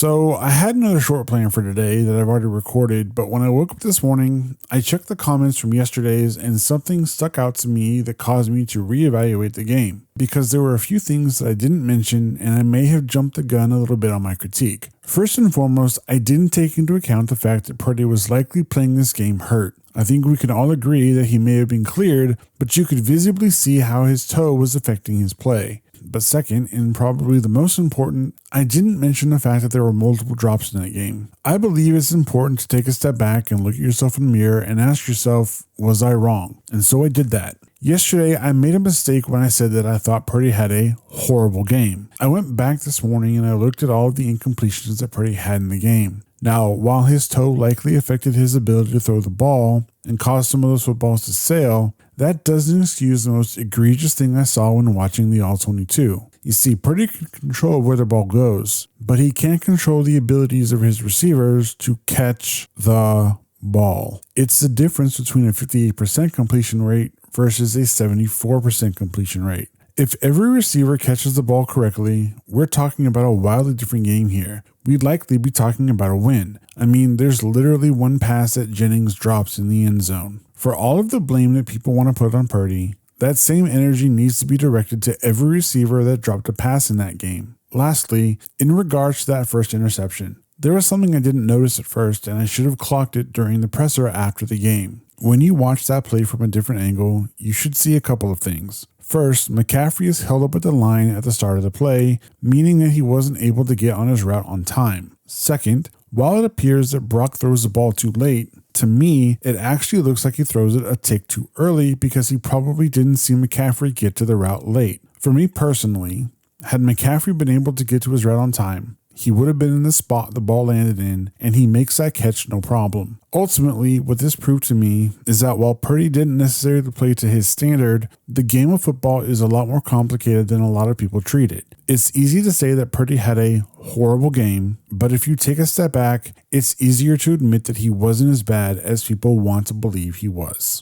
So I had another short plan for today that I've already recorded, but when I woke up this morning, I checked the comments from yesterday's and something stuck out to me that caused me to reevaluate the game, because there were a few things that I didn't mention and I may have jumped the gun a little bit on my critique. First and foremost, I didn't take into account the fact that Purdy was likely playing this game hurt. I think we can all agree that he may have been cleared, but you could visibly see how his toe was affecting his play. But second, and probably the most important, I didn't mention the fact that there were multiple drops in that game. I believe it's important to take a step back and look at yourself in the mirror and ask yourself, was I wrong? And so I did that. Yesterday, I made a mistake when I said that I thought Purdy had a horrible game. I went back this morning and I looked at all of the incompletions that Purdy had in the game. Now, while his toe likely affected his ability to throw the ball and caused some of those footballs to sail, that doesn't excuse the most egregious thing I saw when watching the All-22. You see, Purdy can control where the ball goes, but he can't control the abilities of his receivers to catch the ball. It's the difference between a 58% completion rate versus a 74% completion rate. If every receiver catches the ball correctly, we're talking about a wildly different game here. We'd likely be talking about a win. I mean, there's literally one pass that Jennings drops in the end zone. For all of the blame that people want to put on Purdy, that same energy needs to be directed to every receiver that dropped a pass in that game. Lastly, in regards to that first interception, there was something I didn't notice at first and I should have clocked it during the presser after the game. When you watch that play from a different angle, you should see a couple of things. First, McCaffrey is held up at the line at the start of the play, meaning that he wasn't able to get on his route on time. Second, while it appears that Brock throws the ball too late, to me, it actually looks like he throws it a tick too early because he probably didn't see McCaffrey get to the route late. For me personally, had McCaffrey been able to get to his route on time, he would have been in the spot the ball landed in, and he makes that catch no problem. Ultimately, what this proved to me is that while Purdy didn't necessarily play to his standard, the game of football is a lot more complicated than a lot of people treat it. It's easy to say that Purdy had a horrible game, but if you take a step back, it's easier to admit that he wasn't as bad as people want to believe he was.